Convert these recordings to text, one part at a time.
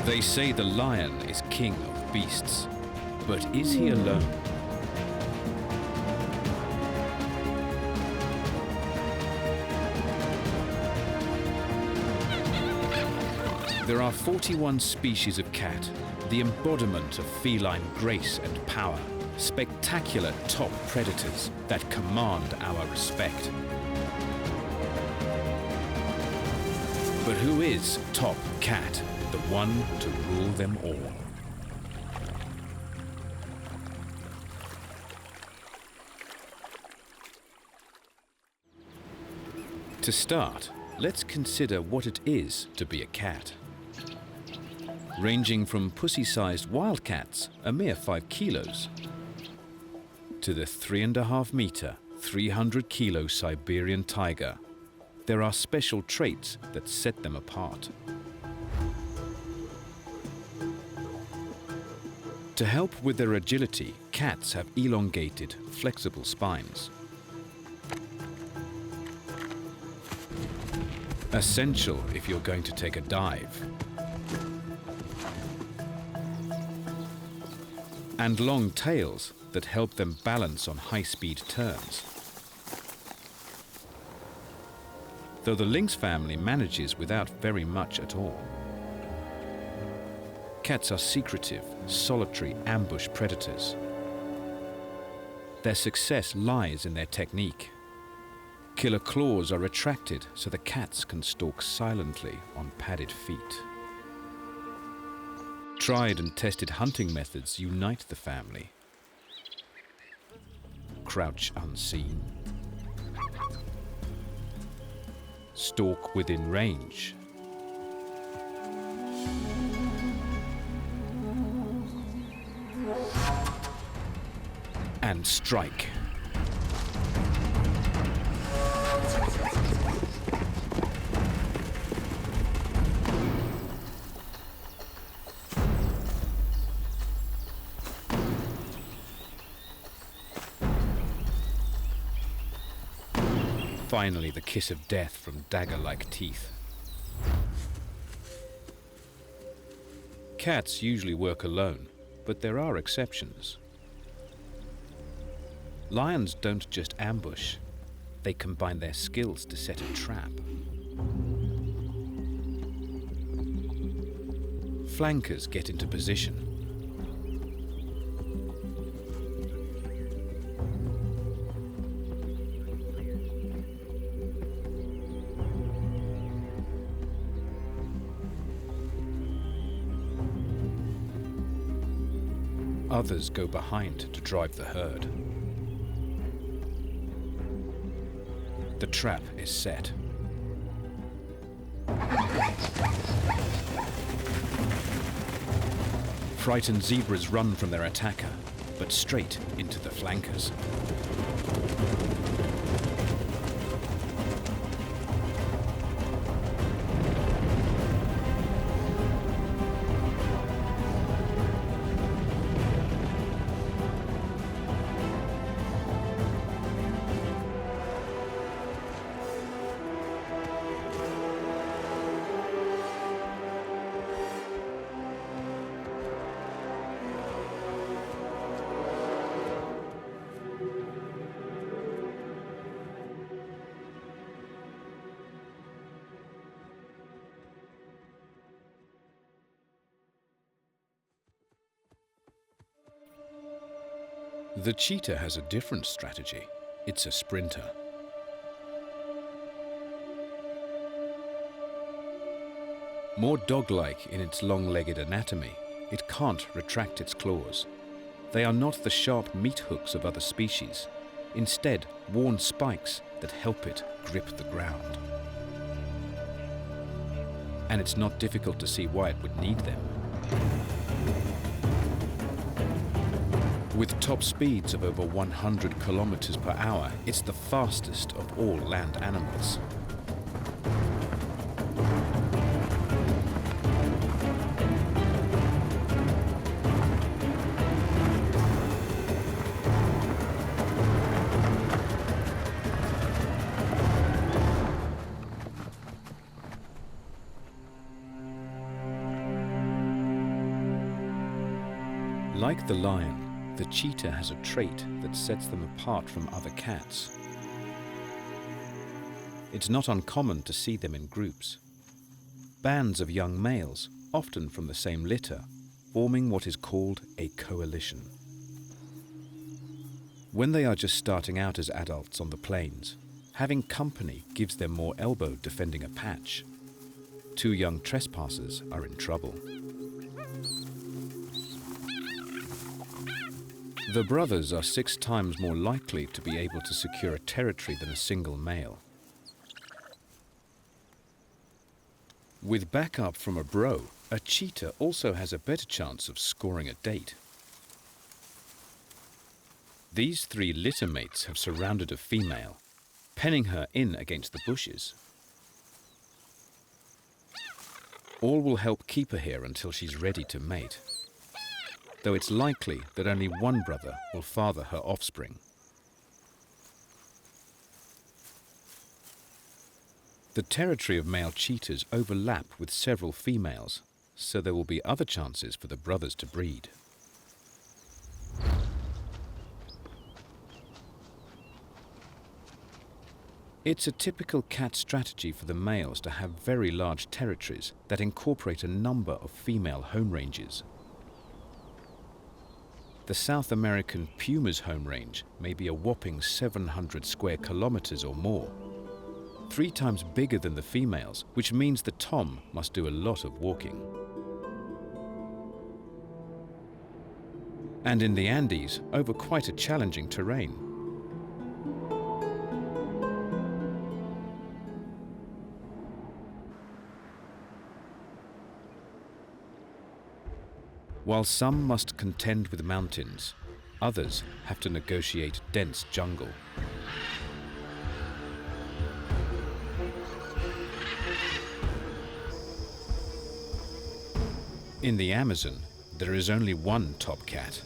They say the lion is king of beasts, but is he alone? There are 41 species of cat, the embodiment of feline grace and power, spectacular top predators that command our respect. But who is top cat, the one to rule them all? To start, let's consider what it is to be a cat. Ranging from pussy-sized wildcats, a mere 5 kilos, to the 3.5-meter, 300-kilo Siberian tiger, there are special traits that set them apart. To help with their agility, cats have elongated, flexible spines. Essential if you're going to take a dive. And long tails that help them balance on high-speed turns. Though the lynx family manages without very much at all. Cats are secretive, solitary ambush predators. Their success lies in their technique. Killer claws are retracted so the cats can stalk silently on padded feet. Tried and tested hunting methods unite the family. Crouch unseen. Stalk within range. And strike. Finally, the kiss of death from dagger-like teeth. Cats usually work alone, but there are exceptions. Lions don't just ambush, they combine their skills to set a trap. Flankers get into position. Others go behind to drive the herd. The trap is set. Frightened zebras run from their attacker, but straight into the flankers. The cheetah has a different strategy. It's a sprinter. More dog-like in its long-legged anatomy, it can't retract its claws. They are not the sharp meat hooks of other species, instead worn spikes that help it grip the ground. And it's not difficult to see why it would need them. With top speeds of over 100 kilometers per hour, it's the fastest of all land animals. Like the lion, the cheetah has a trait that sets them apart from other cats. It's not uncommon to see them in groups. Bands of young males, often from the same litter, forming what is called a coalition. When they are just starting out as adults on the plains, having company gives them more elbow defending a patch. Two young trespassers are in trouble. The brothers are 6 times more likely to be able to secure a territory than a single male. With backup from a bro, a cheetah also has a better chance of scoring a date. These 3 litter mates have surrounded a female, penning her in against the bushes. All will help keep her here until she's ready to mate, though it's likely that only one brother will father her offspring. The territory of male cheetahs overlap with several females, so there will be other chances for the brothers to breed. It's a typical cat strategy for the males to have very large territories that incorporate a number of female home ranges. The South American puma's home range may be a whopping 700 square kilometers or more, 3 times bigger than the females, which means the tom must do a lot of walking. And in the Andes, over quite a challenging terrain. While some must contend with mountains, others have to negotiate dense jungle. In the Amazon, there is only one top cat.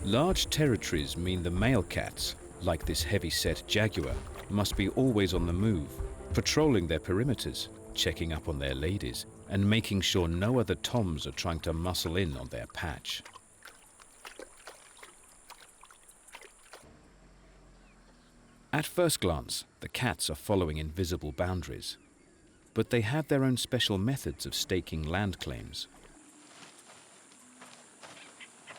Large territories mean the male cats, like this heavy-set jaguar, must be always on the move, patrolling their perimeters, checking up on their ladies, and making sure no other toms are trying to muscle in on their patch. At first glance, the cats are following invisible boundaries, but they have their own special methods of staking land claims.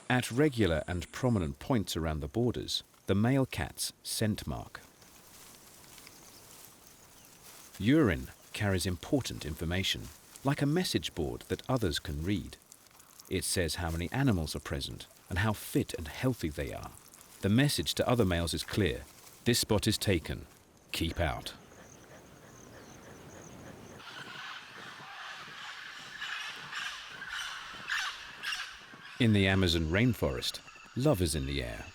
At regular and prominent points around the borders, the male cats scent mark. Urine carries important information, like a message board that others can read. It says how many animals are present and how fit and healthy they are. The message to other males is clear: this spot is taken, keep out. In the Amazon rainforest, love is in the air.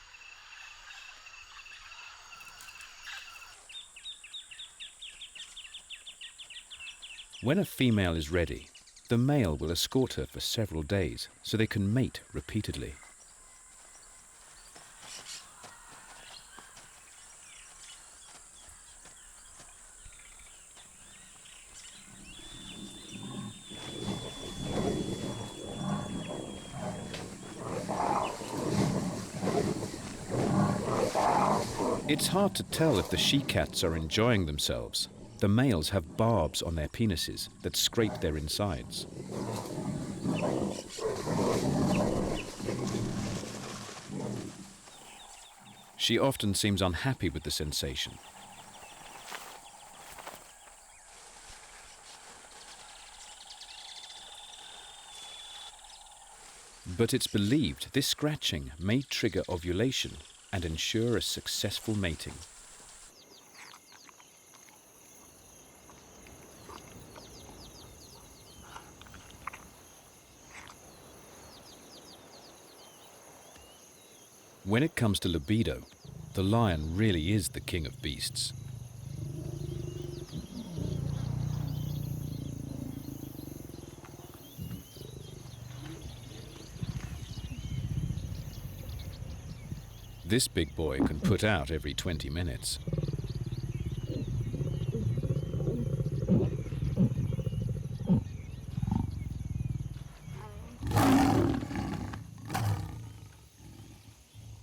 When a female is ready, the male will escort her for several days so they can mate repeatedly. It's hard to tell if the she-cats are enjoying themselves. The males have barbs on their penises that scrape their insides. She often seems unhappy with the sensation. But it's believed this scratching may trigger ovulation and ensure a successful mating. When it comes to libido, the lion really is the king of beasts. This big boy can put out every 20 minutes.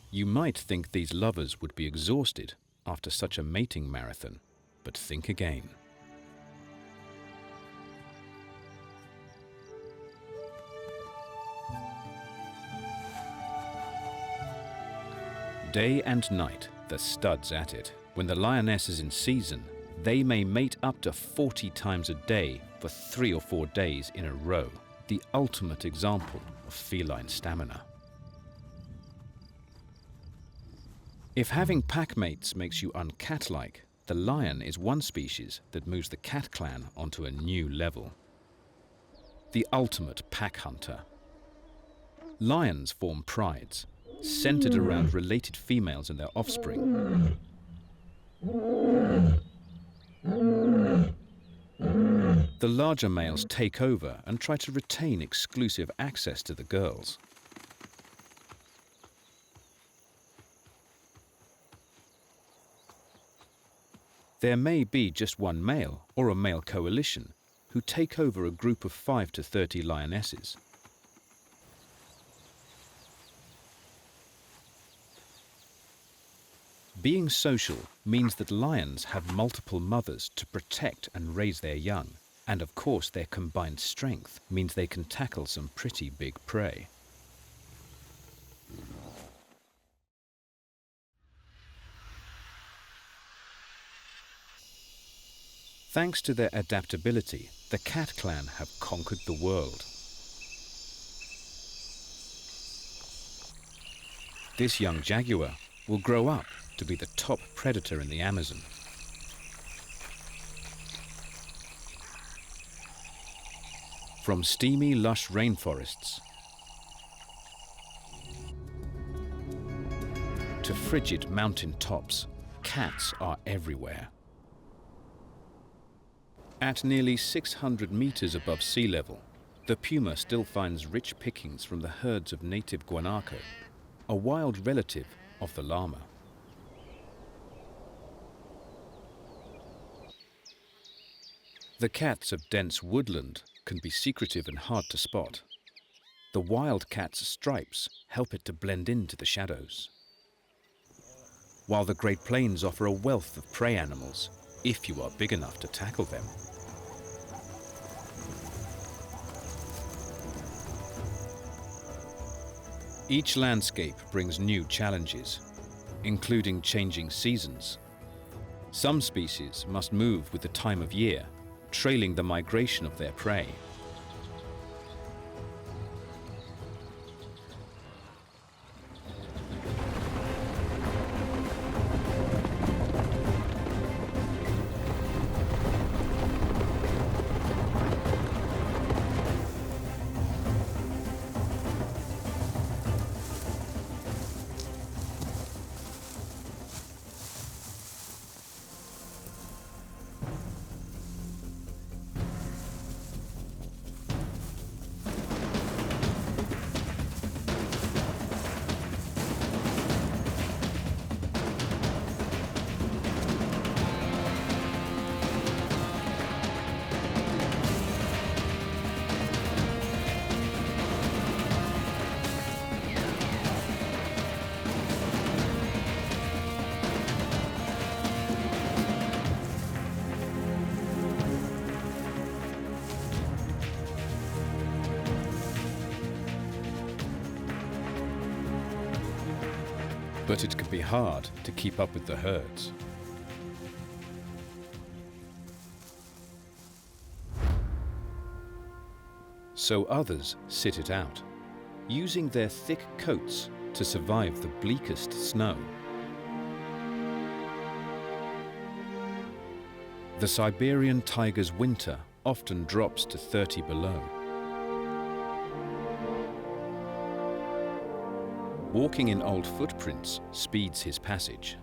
You might think these lovers would be exhausted after such a mating marathon, but think again. Day and night, the stud's at it. When the lioness is in season, they may mate up to 40 times a day for 3 or 4 days in a row. The ultimate example of feline stamina. If having pack mates makes you uncat-like, the lion is one species that moves the cat clan onto a new level. The ultimate pack hunter. Lions form prides, centered around related females and their offspring. The larger males take over and try to retain exclusive access to the girls. There may be just one male or a male coalition who take over a group of 5 to 30 lionesses. Being social means that lions have multiple mothers to protect and raise their young, and of course their combined strength means they can tackle some pretty big prey. Thanks to their adaptability, the cat clan have conquered the world. This young jaguar will grow up to be the top predator in the Amazon. From steamy, lush rainforests to frigid mountain tops, cats are everywhere. At nearly 600 meters above sea level, the puma still finds rich pickings from the herds of native guanaco, a wild relative of the llama. The cats of dense woodland can be secretive and hard to spot. The wild cat's stripes help it to blend into the shadows. While the Great Plains offer a wealth of prey animals, if you are big enough to tackle them. Each landscape brings new challenges, including changing seasons. Some species must move with the time of year, trailing the migration of their prey. But it can be hard to keep up with the herds. So others sit it out, using their thick coats to survive the bleakest snow. The Siberian tiger's winter often drops to 30 below. Walking in old footprints speeds his passage.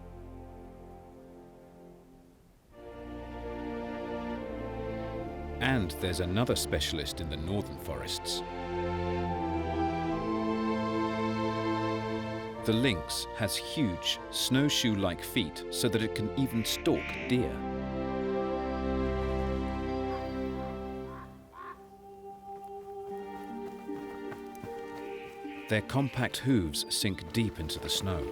And there's another specialist in the northern forests. The lynx has huge, snowshoe-like feet so that it can even stalk deer. Their compact hooves sink deep into the snow.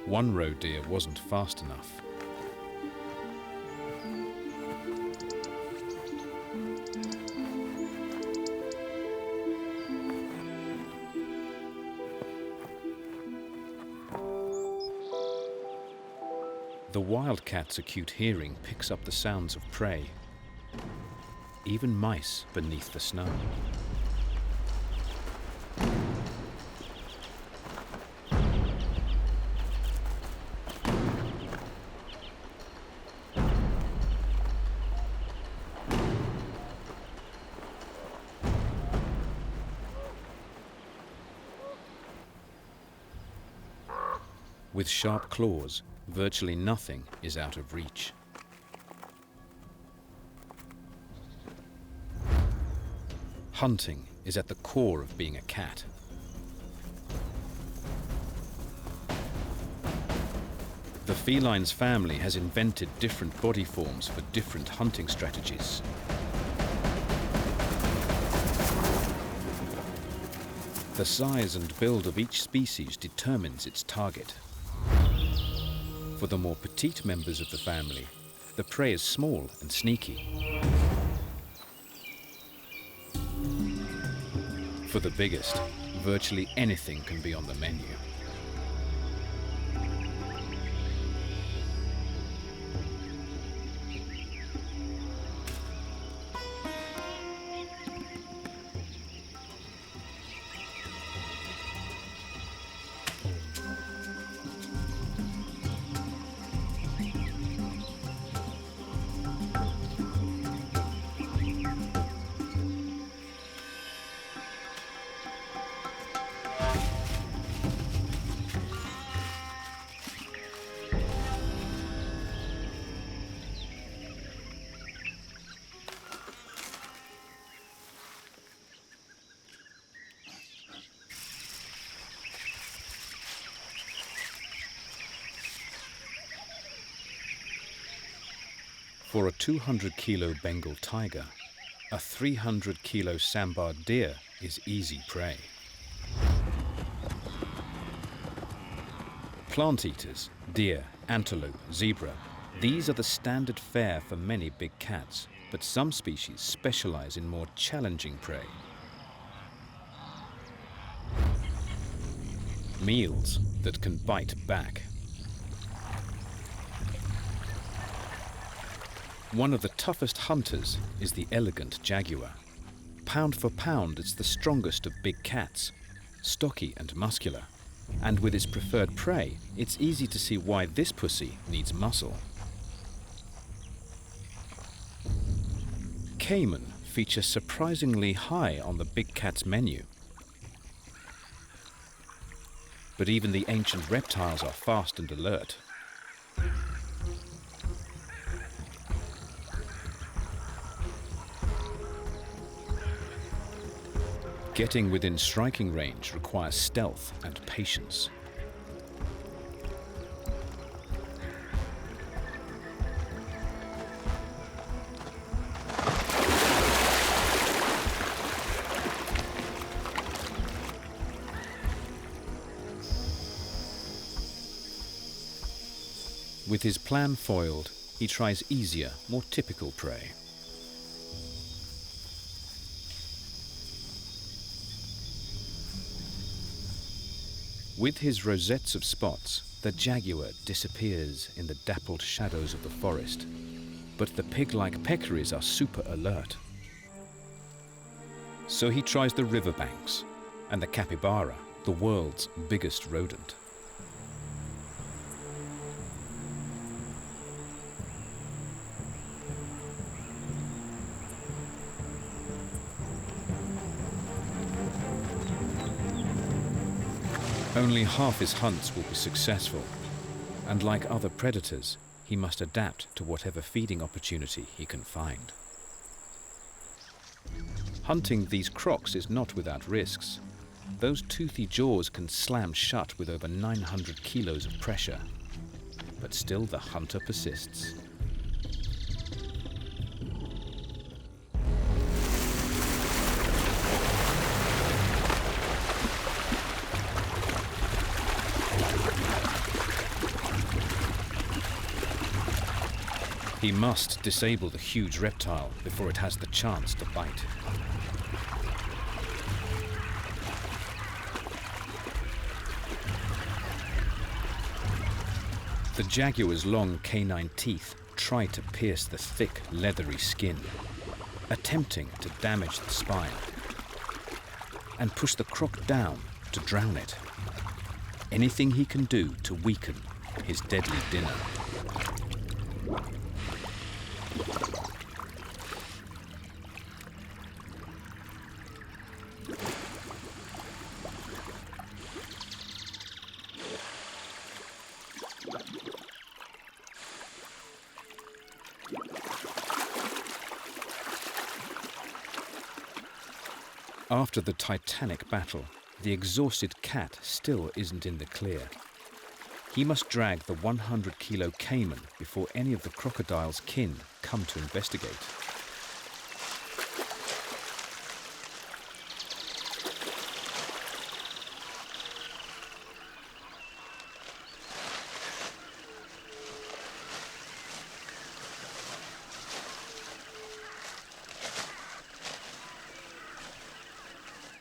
One roe deer wasn't fast enough. The wildcat's acute hearing picks up the sounds of prey, even mice beneath the snow. With sharp claws, virtually nothing is out of reach. Hunting is at the core of being a cat. The feline's family has invented different body forms for different hunting strategies. The size and build of each species determines its target. For the more petite members of the family, the prey is small and sneaky. For the biggest, virtually anything can be on the menu. For a 200-kilo Bengal tiger, a 300-kilo sambar deer is easy prey. Plant eaters, deer, antelope, zebra, these are the standard fare for many big cats, but some species specialize in more challenging prey. Meals that can bite back. One of the toughest hunters is the elegant jaguar. Pound for pound, it's the strongest of big cats, stocky and muscular. And with its preferred prey, it's easy to see why this pussy needs muscle. Caiman feature surprisingly high on the big cat's menu. But even the ancient reptiles are fast and alert. Getting within striking range requires stealth and patience. With his plan foiled, he tries easier, more typical prey. With his rosettes of spots, the jaguar disappears in the dappled shadows of the forest, but the pig-like peccaries are super alert. So he tries the riverbanks and the capybara, the world's biggest rodent. Only half his hunts will be successful, and like other predators, he must adapt to whatever feeding opportunity he can find. Hunting these crocs is not without risks. Those toothy jaws can slam shut with over 900 kilos of pressure. But still the hunter persists. He must disable the huge reptile before it has the chance to bite. The jaguar's long canine teeth try to pierce the thick, leathery skin, attempting to damage the spine and push the croc down to drown it. Anything he can do to weaken his deadly dinner. After the titanic battle, the exhausted cat still isn't in the clear. He must drag the 100-kilo caiman before any of the crocodile's kin come to investigate.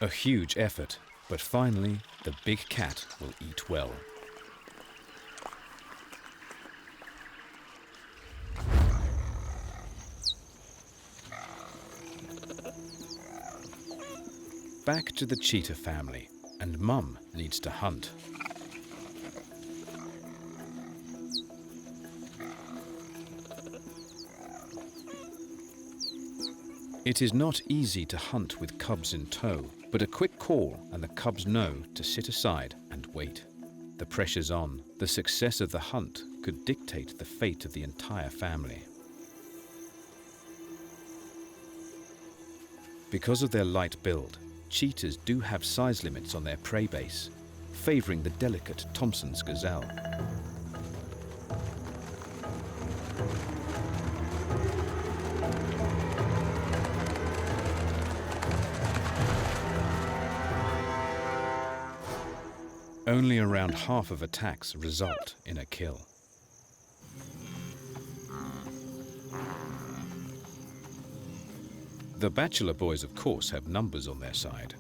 A huge effort, but finally the big cat will eat well. Back to the cheetah family, and Mum needs to hunt. It is not easy to hunt with cubs in tow, but a quick call and the cubs know to sit aside and wait. The pressure's on. The success of the hunt could dictate the fate of the entire family. Because of their light build, cheetahs do have size limits on their prey base, favoring the delicate Thompson's gazelle. Only around half of attacks result in a kill. The bachelor boys, of course, have numbers on their side.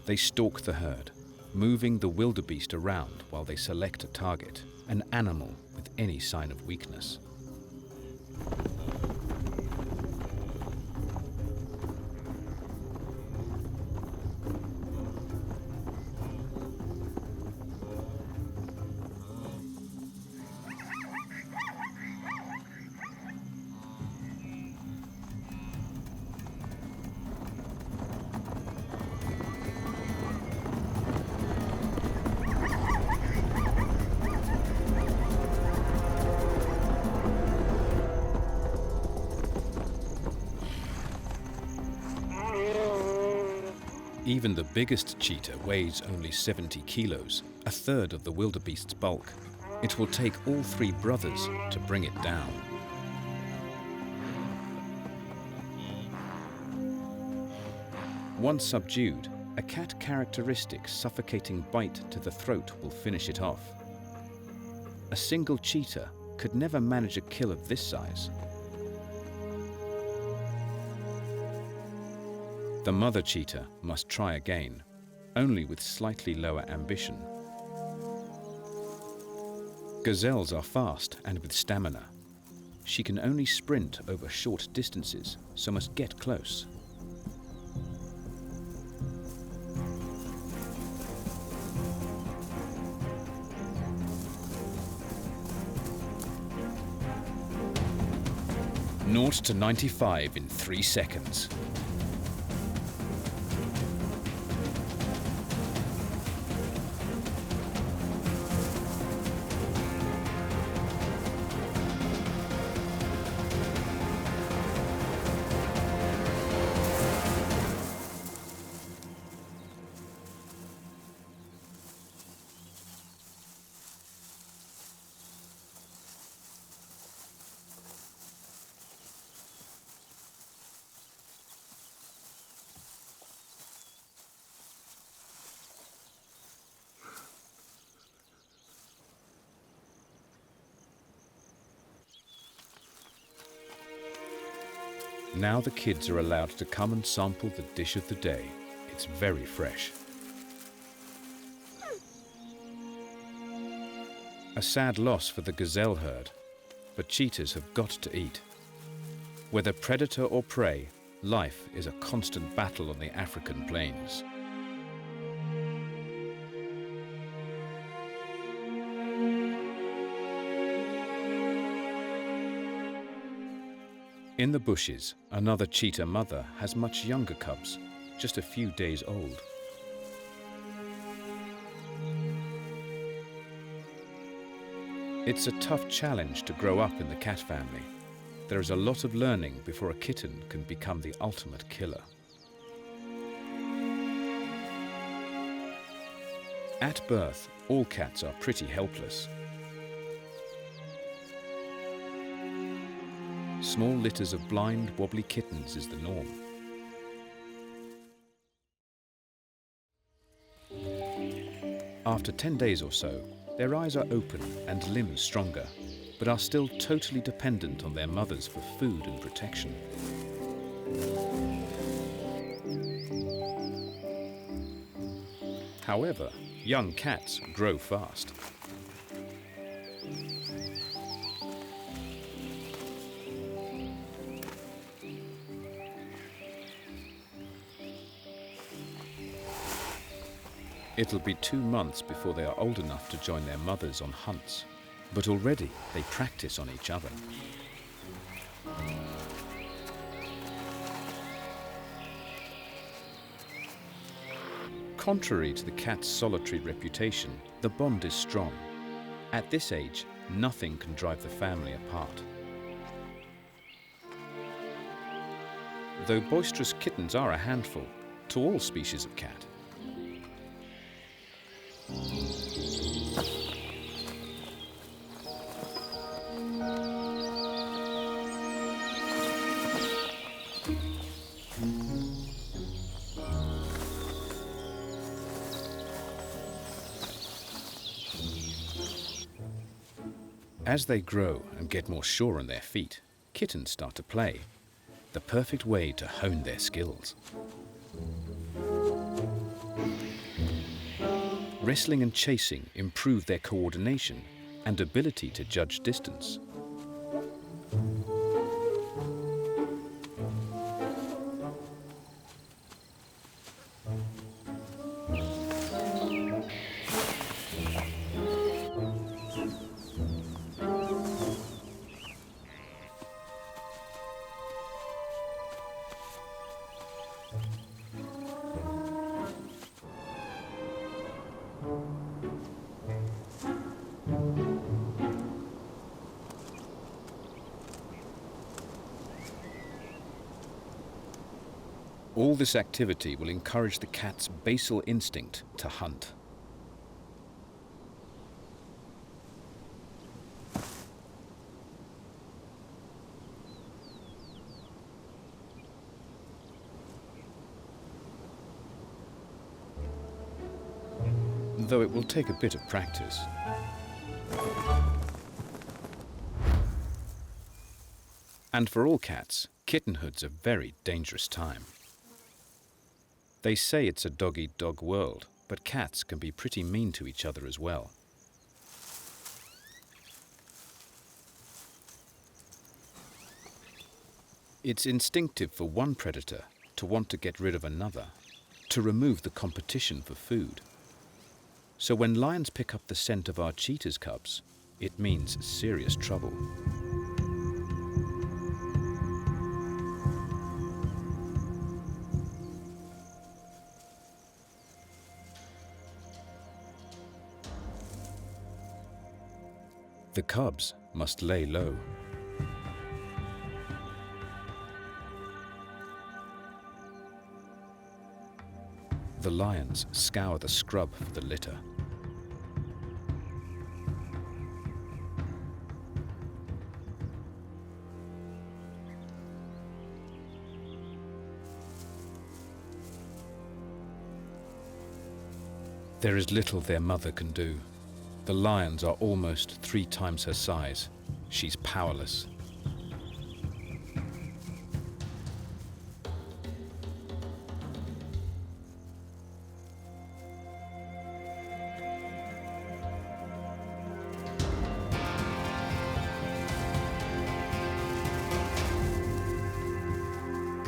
They stalk the herd, moving the wildebeest around while they select a target, an animal with any sign of weakness. Even the biggest cheetah weighs only 70 kilos, a third of the wildebeest's bulk. It will take all three brothers to bring it down. Once subdued, a cat characteristic suffocating bite to the throat will finish it off. A single cheetah could never manage a kill of this size. The mother cheetah must try again, only with slightly lower ambition. Gazelles are fast and with stamina. She can only sprint over short distances, so must get close. Naught to 95 in 3 seconds. Now the kids are allowed to come and sample the dish of the day. It's very fresh. A sad loss for the gazelle herd, but cheetahs have got to eat. Whether predator or prey, life is a constant battle on the African plains. In the bushes, another cheetah mother has much younger cubs, just a few days old. It's a tough challenge to grow up in the cat family. There is a lot of learning before a kitten can become the ultimate killer. At birth, all cats are pretty helpless. Small litters of blind, wobbly kittens is the norm. After 10 days or so, their eyes are open and limbs stronger, but are still totally dependent on their mothers for food and protection. However, young cats grow fast. It'll be 2 months before they are old enough to join their mothers on hunts, but already they practice on each other. Contrary to the cat's solitary reputation, the bond is strong. At this age, nothing can drive the family apart. Though boisterous kittens are a handful to all species of cat, as they grow and get more sure on their feet, kittens start to play, the perfect way to hone their skills. Wrestling and chasing improve their coordination and ability to judge distance. All this activity will encourage the cat's basal instinct to hunt. Though it will take a bit of practice. And for all cats, kittenhood's a very dangerous time. They say it's a dog-eat-dog world, but cats can be pretty mean to each other as well. It's instinctive for one predator to want to get rid of another, to remove the competition for food. So when lions pick up the scent of our cheetah's cubs, it means serious trouble. The cubs must lay low. The lions scour the scrub for the litter. There is little their mother can do. The lions are almost 3 times her size. She's powerless.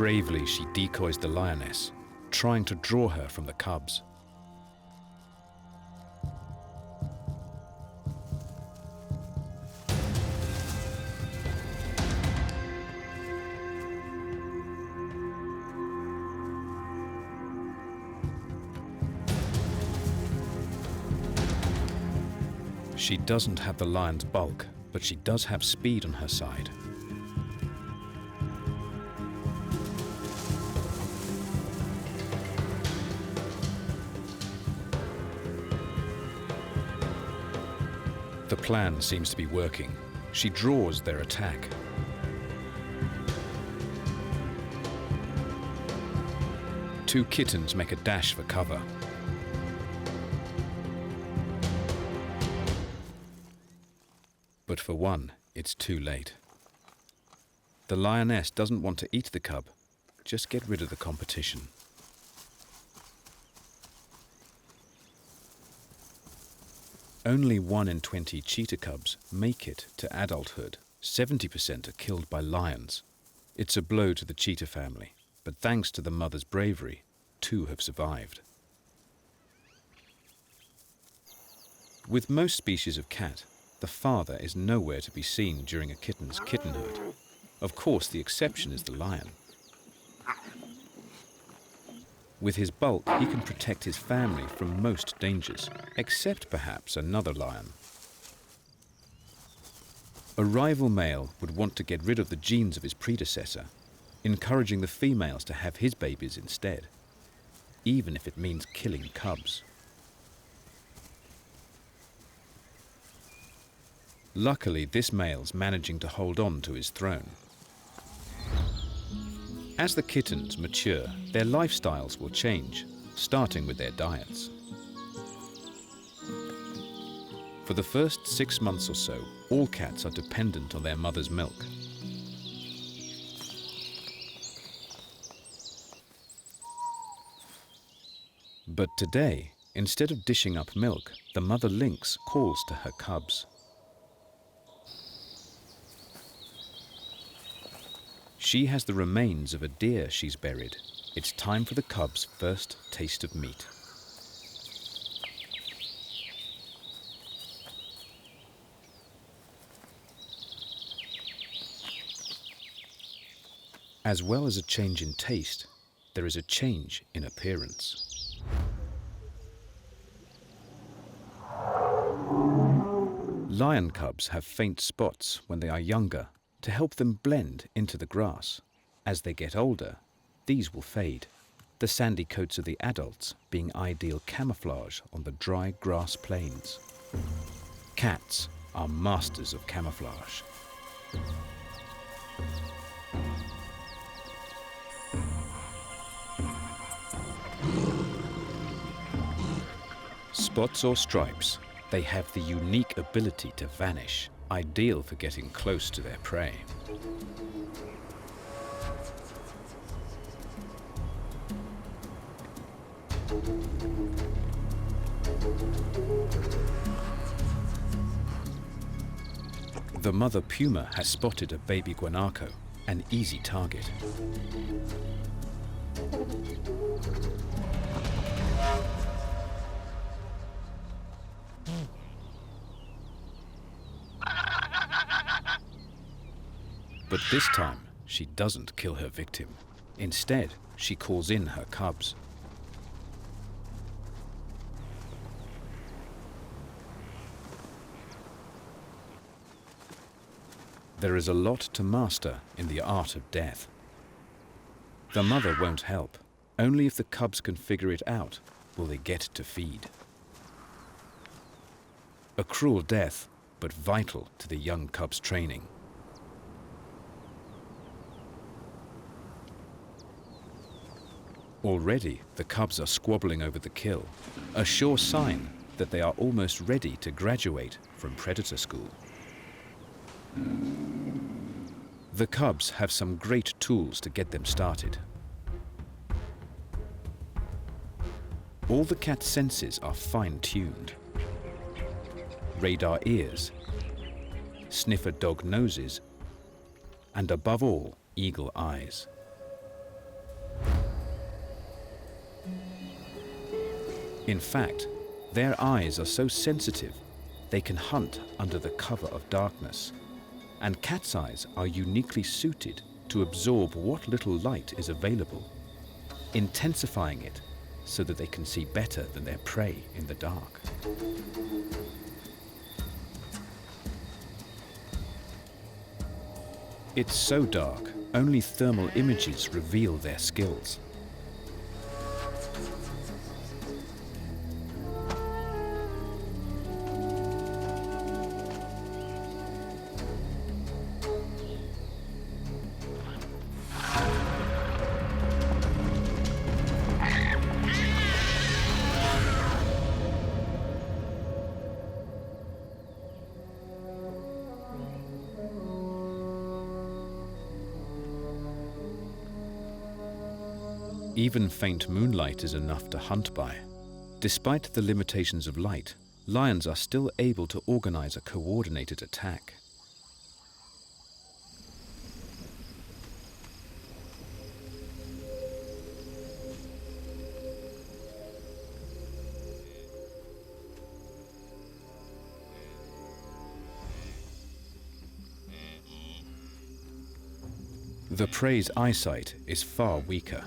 Bravely, she decoys the lioness, trying to draw her from the cubs. She doesn't have the lion's bulk, but she does have speed on her side. The plan seems to be working. She draws their attack. Two kittens make a dash for cover. But for one, it's too late. The lioness doesn't want to eat the cub, just get rid of the competition. Only 1 in 20 cheetah cubs make it to adulthood. 70% are killed by lions. It's a blow to the cheetah family, but thanks to the mother's bravery, 2 have survived. With most species of cat, the father is nowhere to be seen during a kitten's kittenhood. Of course, the exception is the lion. With his bulk, he can protect his family from most dangers, except perhaps another lion. A rival male would want to get rid of the genes of his predecessor, encouraging the females to have his babies instead, even if it means killing cubs. Luckily, this male's managing to hold on to his throne. As the kittens mature, their lifestyles will change, starting with their diets. For the first 6 months or so, all cats are dependent on their mother's milk. But today, instead of dishing up milk, the mother lynx calls to her cubs. She has the remains of a deer she's buried. It's time for the cubs' first taste of meat. As well as a change in taste, there is a change in appearance. Lion cubs have faint spots when they are younger to help them blend into the grass. As they get older, these will fade, the sandy coats of the adults being ideal camouflage on the dry grass plains. Cats are masters of camouflage. Spots or stripes, they have the unique ability to vanish, ideal for getting close to their prey. The mother puma has spotted a baby guanaco, an easy target. But this time, she doesn't kill her victim. Instead, she calls in her cubs. There is a lot to master in the art of death. The mother won't help. Only if the cubs can figure it out will they get to feed. A cruel death, but vital to the young cub's training. Already, the cubs are squabbling over the kill, a sure sign that they are almost ready to graduate from predator school. The cubs have some great tools to get them started. All the cat's senses are fine-tuned. Radar ears, sniffer dog noses, and above all, eagle eyes. In fact, their eyes are so sensitive they can hunt under the cover of darkness, and cats' eyes are uniquely suited to absorb what little light is available, intensifying it so that they can see better than their prey in the dark. It's so dark, only thermal images reveal their skills. Even faint moonlight is enough to hunt by. Despite the limitations of light, lions are still able to organize a coordinated attack. The prey's eyesight is far weaker.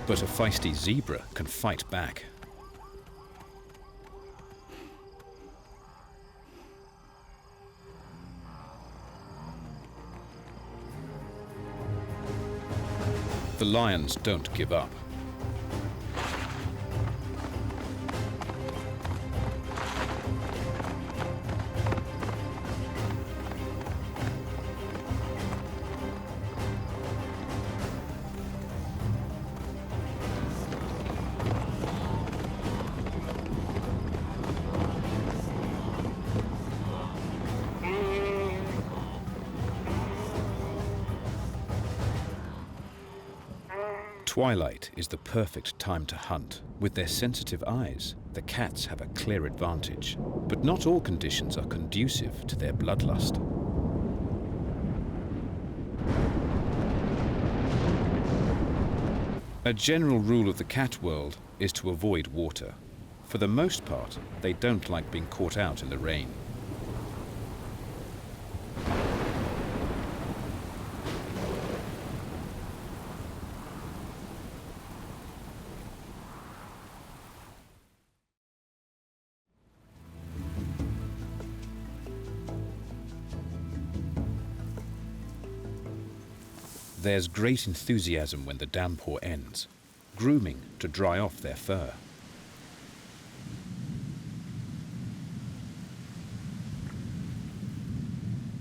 But a feisty zebra can fight back. The lions don't give up. Twilight is the perfect time to hunt. With their sensitive eyes, the cats have a clear advantage. But not all conditions are conducive to their bloodlust. A general rule of the cat world is to avoid water. For the most part, they don't like being caught out in the rain. There's great enthusiasm when the downpour ends, grooming to dry off their fur.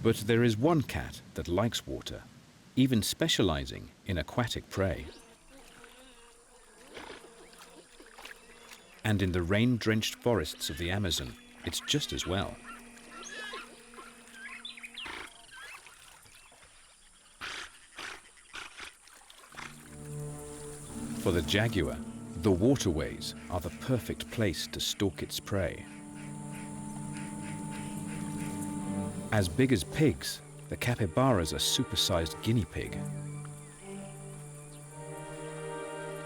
But there is one cat that likes water, even specializing in aquatic prey. And in the rain-drenched forests of the Amazon, it's just as well. For the jaguar, the waterways are the perfect place to stalk its prey. As big as pigs, the capybaras are supersized guinea pig.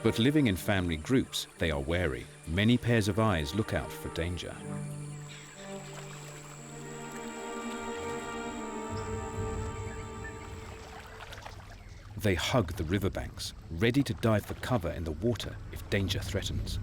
But living in family groups, they are wary. Many pairs of eyes look out for danger. They hug the riverbanks, ready to dive for cover in the water if danger threatens.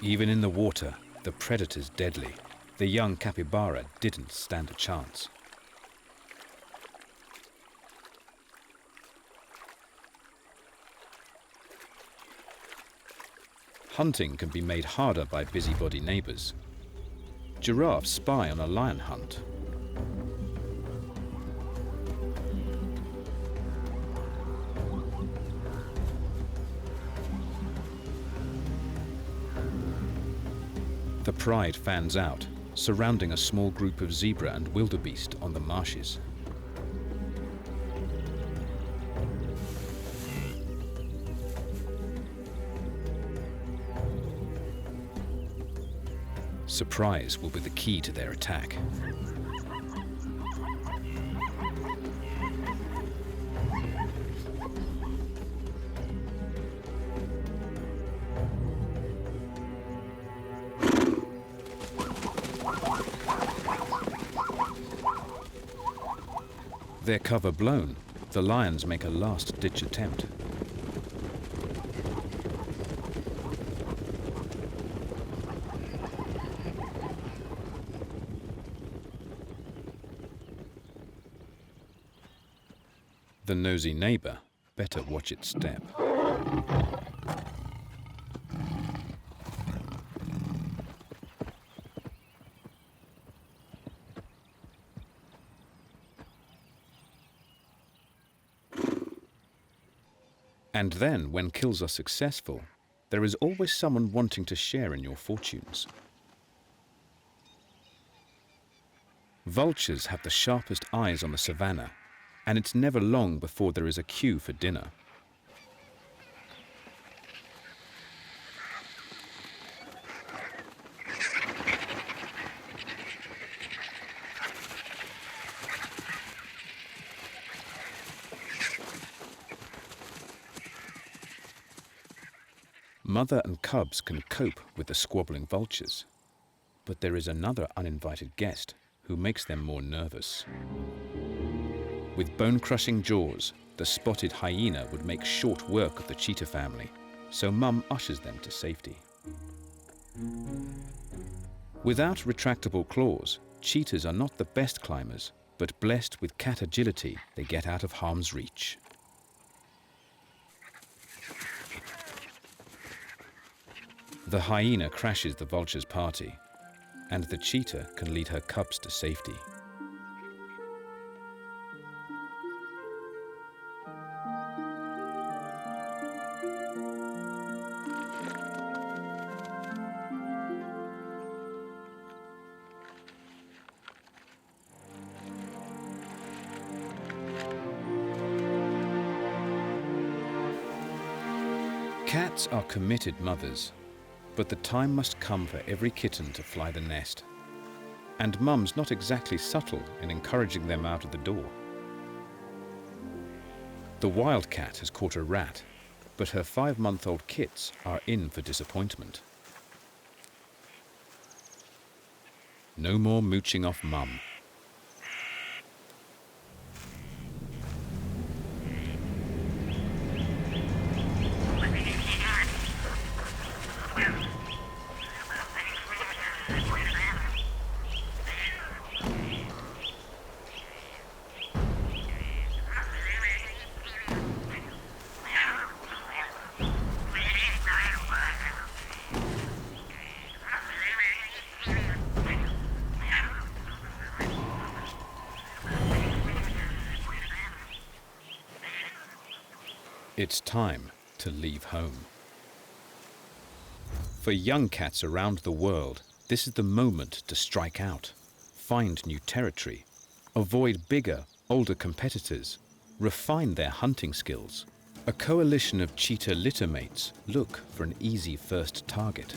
Even in the water, the predator's deadly. The young capybara didn't stand a chance. Hunting can be made harder by busybody neighbors. Giraffes spy on a lion hunt. The pride fans out, surrounding a small group of zebra and wildebeest on the marshes. Surprise will be the key to their attack. Their cover blown, the lions make a last-ditch attempt. The nosy neighbor better watch its step. And then, when kills are successful, there is always someone wanting to share in your fortunes. Vultures have the sharpest eyes on the savannah, and it's never long before there is a queue for dinner. Mother and cubs can cope with the squabbling vultures, but there is another uninvited guest who makes them more nervous. With bone-crushing jaws, the spotted hyena would make short work of the cheetah family, so Mum ushers them to safety. Without retractable claws, cheetahs are not the best climbers, but blessed with cat agility, they get out of harm's reach. The hyena crashes the vulture's party, and the cheetah can lead her cubs to safety. Cats are committed mothers, but the time must come for every kitten to fly the nest. And Mum's not exactly subtle in encouraging them out of the door. The wildcat has caught a rat, but her 5-month-old kits are in for disappointment. No more mooching off Mum. It's time to leave home. For young cats around the world, this is the moment to strike out, find new territory, avoid bigger, older competitors, refine their hunting skills. A coalition of cheetah littermates look for an easy first target.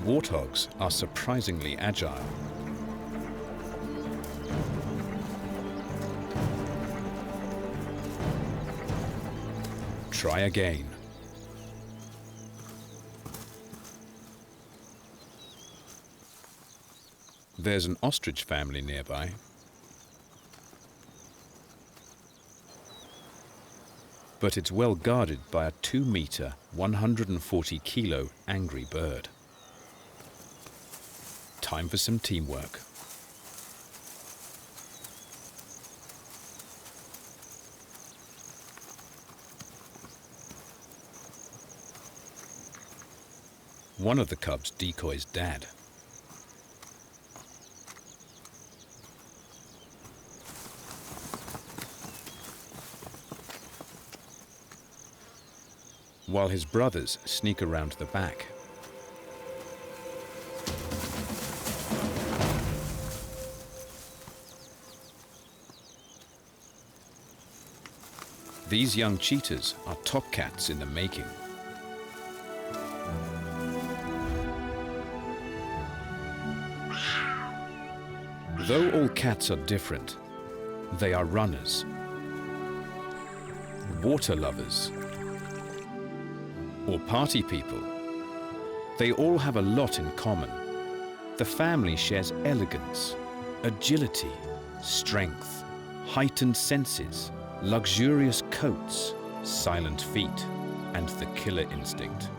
Warthogs are surprisingly agile. Try again. There's an ostrich family nearby. But it's well guarded by a 2-meter, 140-kilo angry bird. Time for some teamwork. One of the cubs decoys Dad. While his brothers sneak around the back. These young cheetahs are top cats in the making. Though all cats are different, they are runners, water lovers, or party people. They all have a lot in common. The family shares elegance, agility, strength, heightened senses, luxurious coats, silent feet, and the killer instinct.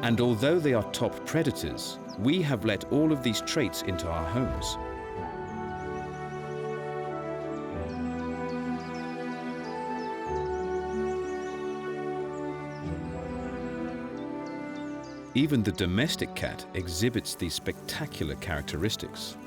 And although they are top predators, we have let all of these traits into our homes. Even the domestic cat exhibits these spectacular characteristics.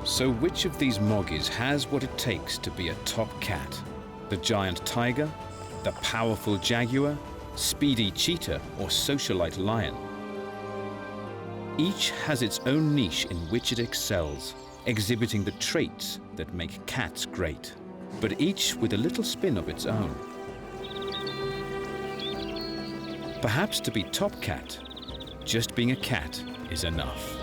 So which of these moggies has what it takes to be a top cat? The giant tiger, the powerful jaguar, speedy cheetah, or socialite lion? Each has its own niche in which it excels, exhibiting the traits that make cats great, but each with a little spin of its own. Perhaps to be top cat, just being a cat is enough.